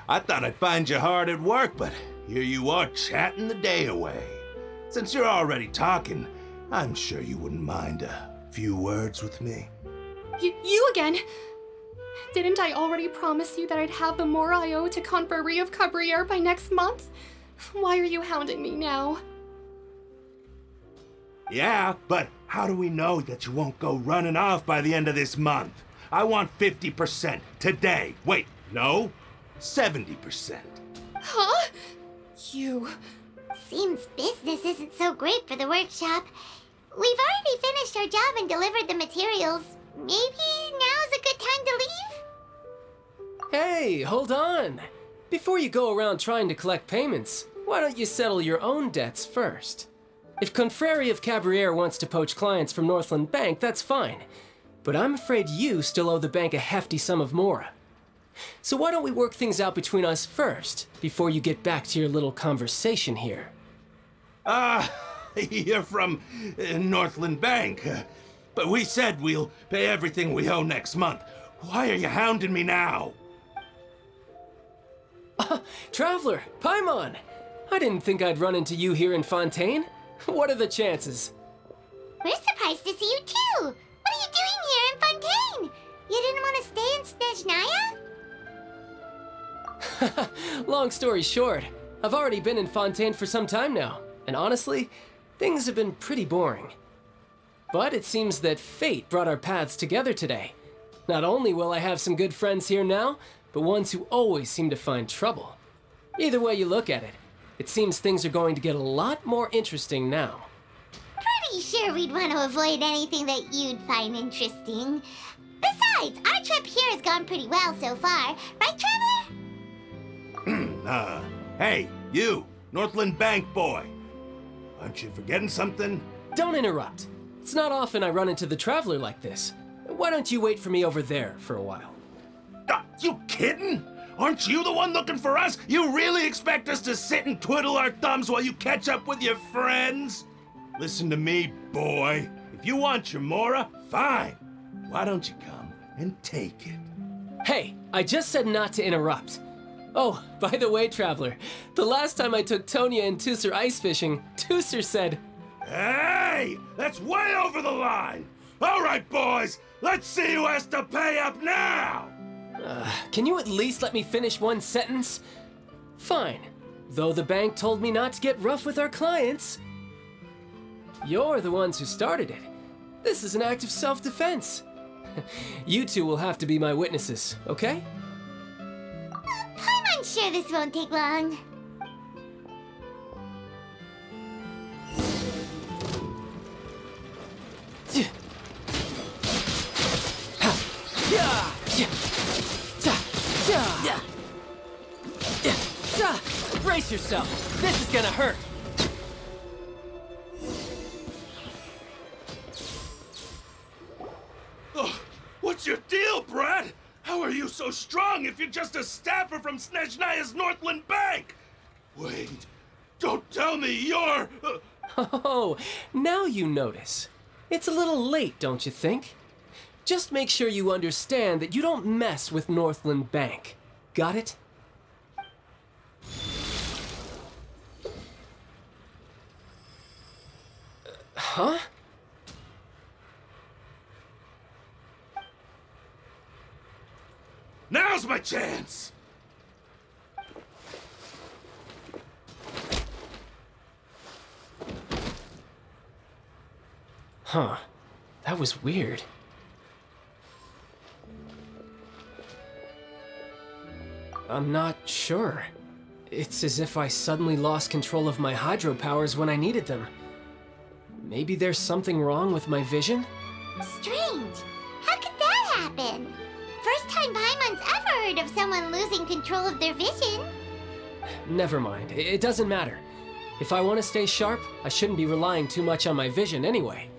I thought I'd find you hard at work, but here you are chatting the day away. Since you're already talking, I'm sure you wouldn't mind a few words with me. You again? Didn't I already promise you that I'd have the more I owe to Confrérie of Cabriere by next month? Why are you hounding me now? Yeah, but how do we know that you won't go running off by the end of this month? I want 50% today. Wait, no, 70%. Huh? You... Seems business isn't so great for the workshop. We've already finished our job and delivered the materials. Maybe now's a good time to leave? Hey, hold on. Before you go around trying to collect payments, why don't you settle your own debts first? If Confrérie of Cabriere wants to poach clients from Northland Bank, that's fine. But I'm afraid you still owe the bank a hefty sum of mora. So why don't we work things out between us first, before you get back to your little conversation here? You're from Northland Bank. But we said we'll pay everything we owe next month. Why are you hounding me now? Traveller, Paimon! I didn't think I'd run into you here in Fontaine. What are the chances? We're surprised to see you too! What are you doing here in Fontaine? You didn't want to stay in Snezhnaya? Long story short, I've already been in Fontaine for some time now, and honestly, things have been pretty boring. But it seems that fate brought our paths together today. Not only will I have some good friends here now, but ones who always seem to find trouble. Either way you look at it, it seems things are going to get a lot more interesting now. Pretty sure we'd want to avoid anything that you'd find interesting. Besides, our trip here has gone pretty well so far, right, Traveller? Hey, you, Northland Bank boy. Aren't you forgetting something? Don't interrupt. It's not often I run into the Traveller like this. Why don't you wait for me over there for a while? You kidding? Aren't you the one looking for us? You really expect us to sit and twiddle our thumbs while you catch up with your friends? Listen to me, boy. If you want your mora, fine. Why don't you come and take it? Hey, I just said not to interrupt. Oh, by the way, Traveller, the last time I took Tonya and Tusser ice fishing, Tusser said, "Hey, that's way over the line. All right, boys, let's see who has to pay up now." Can you at least let me finish one sentence? Fine, though the bank told me not to get rough with our clients. You're the ones who started it. This is an act of self-defense. You two will have to be my witnesses, okay? I'm sure this won't take long. Brace yourself. This is gonna hurt. Oh, what's your deal, Brad? How are you so strong if you're just a staffer from Snezhnaya's Northland Bank? Wait, don't tell me you're... Oh, now you notice. It's a little late, don't you think? Just make sure you understand that you don't mess with Northland Bank. Got it? Huh? Now's my chance! Huh. That was weird. I'm not sure. It's as if I suddenly lost control of my hydro powers when I needed them. Maybe there's something wrong with my vision? Strange. How could that happen? First time Paimon's ever heard of someone losing control of their vision. Never mind. It doesn't matter. If I want to stay sharp, I shouldn't be relying too much on my vision anyway.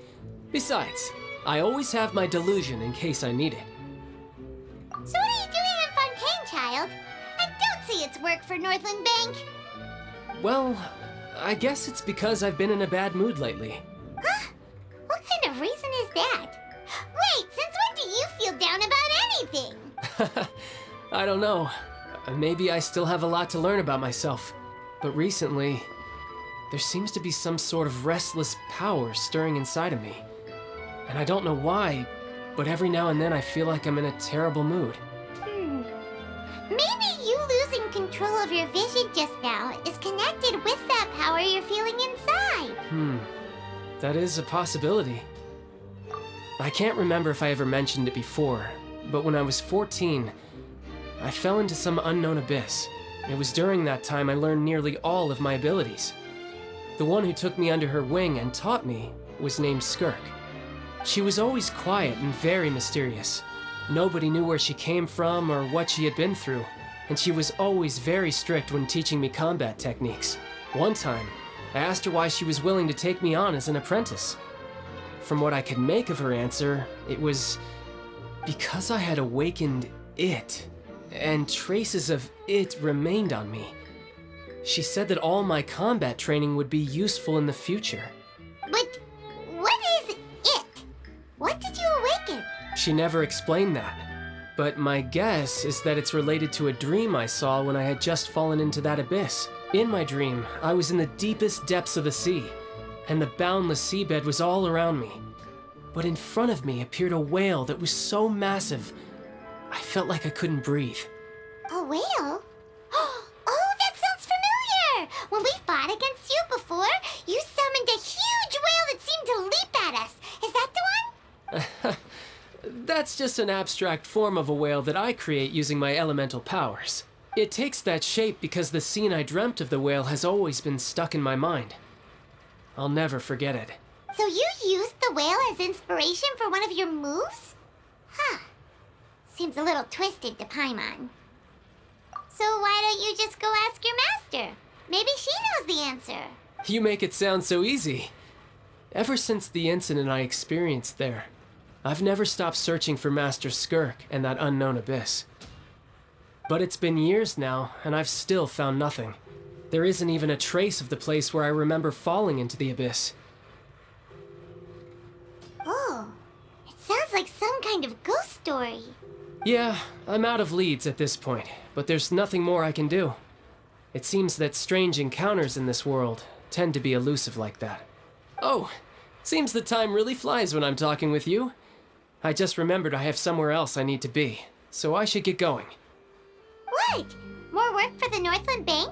Besides, I always have my delusion in case I need it. So what are you doing in Fontaine, child? I don't see it's work for Northland Bank. Well, I guess it's because I've been in a bad mood lately. Huh? What kind of reason is that? Wait, since when do you feel down about anything? I don't know. Maybe I still have a lot to learn about myself, but recently, there seems to be some sort of restless power stirring inside of me. And I don't know why, but every now and then I feel like I'm in a terrible mood. Maybe you losing control of your vision just now is connected with that power you're feeling inside. That is a possibility. I can't remember if I ever mentioned it before, but when I was 14, I fell into some unknown abyss. It was during that time I learned nearly all of my abilities. The one who took me under her wing and taught me was named Skirk. She was always quiet and very mysterious. Nobody knew where she came from or what she had been through, and she was always very strict when teaching me combat techniques. One time, I asked her why she was willing to take me on as an apprentice. From what I could make of her answer, it was because I had awakened it, and traces of it remained on me. She said that all my combat training would be useful in the future. But what is it? What did you awaken? She never explained that, but my guess is that it's related to a dream I saw when I had just fallen into that abyss. In my dream, I was in the deepest depths of the sea, and the boundless seabed was all around me. But in front of me appeared a whale that was so massive, I felt like I couldn't breathe. A whale? Oh, that sounds familiar! When we fought against you before, you summoned a huge whale that seemed to leap at us. Is that the one? That's just an abstract form of a whale that I create using my elemental powers. It takes that shape because the scene I dreamt of the whale has always been stuck in my mind. I'll never forget it. So you used the whale as inspiration for one of your moves? Huh. Seems a little twisted to Paimon. So why don't you just go ask your master? Maybe she knows the answer. You make it sound so easy. Ever since the incident I experienced there, I've never stopped searching for Master Skirk and that unknown abyss. But it's been years now, and I've still found nothing. There isn't even a trace of the place where I remember falling into the abyss. Oh, it sounds like some kind of ghost story. Yeah, I'm out of leads at this point, but there's nothing more I can do. It seems that strange encounters in this world tend to be elusive like that. Oh, seems the time really flies when I'm talking with you. I just remembered I have somewhere else I need to be, so I should get going. What? More work for the Northland Bank?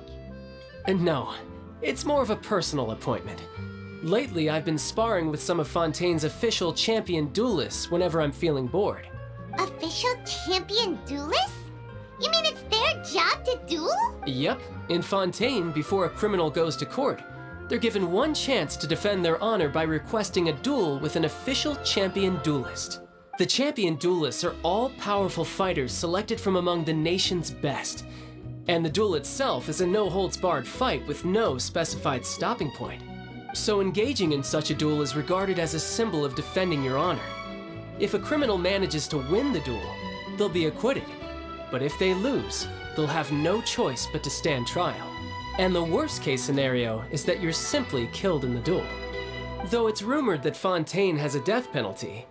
And no, it's more of a personal appointment. Lately, I've been sparring with some of Fontaine's official champion duelists whenever I'm feeling bored. Official champion duelists? You mean it's their job to duel? Yep, in Fontaine, before a criminal goes to court, they're given one chance to defend their honor by requesting a duel with an official champion duelist. The champion duelists are all powerful fighters selected from among the nation's best. And the duel itself is a no-holds-barred fight with no specified stopping point. So engaging in such a duel is regarded as a symbol of defending your honor. If a criminal manages to win the duel, they'll be acquitted. But if they lose, they'll have no choice but to stand trial. And the worst-case scenario is that you're simply killed in the duel. Though it's rumored that Fontaine has a death penalty,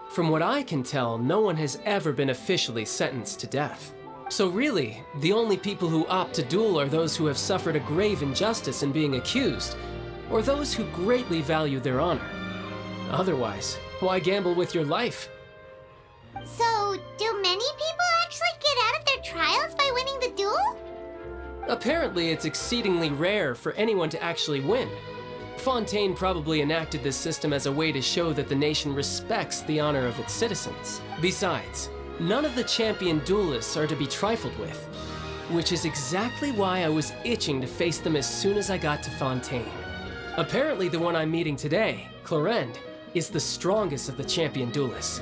from what I can tell, no one has ever been officially sentenced to death. So really, the only people who opt to duel are those who have suffered a grave injustice in being accused, or those who greatly value their honor. Otherwise, why gamble with your life? So, do many people actually get out of their trials by winning the duel? Apparently, it's exceedingly rare for anyone to actually win. Fontaine probably enacted this system as a way to show that the nation respects the honor of its citizens. Besides, none of the champion duelists are to be trifled with, which is exactly why I was itching to face them as soon as I got to Fontaine. Apparently, the one I'm meeting today, Clorinde, is the strongest of the champion duelists.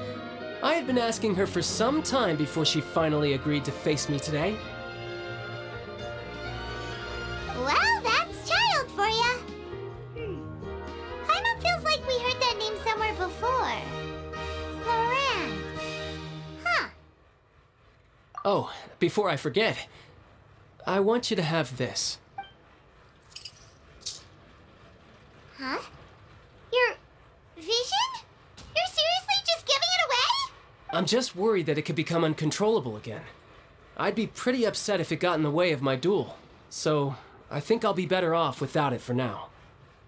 I had been asking her for some time before she finally agreed to face me today. Well, that's Childe for ya. Paimon feels like we heard that name somewhere before. Clorinde. Huh. Oh, before I forget, I want you to have this. Huh? Your vision? You're seriously just giving it away? I'm just worried that it could become uncontrollable again. I'd be pretty upset if it got in the way of my duel. So, I think I'll be better off without it for now.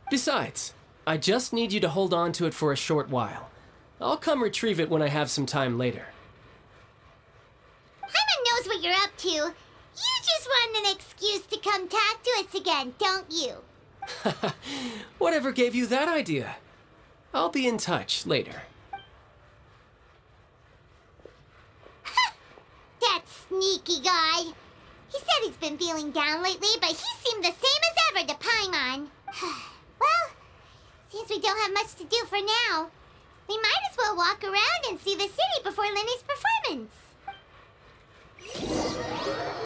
Besides, I just need you to hold on to it for a short while. I'll come retrieve it when I have some time later. Paimon knows what you're up to. You just want an excuse to come talk to us again, don't you? Whatever gave you that idea? I'll be in touch later. That sneaky guy. He said he's been feeling down lately, but he seemed the same as ever to Paimon. Well, since we don't have much to do for now, we might as well walk around and see the city before Linny's performance.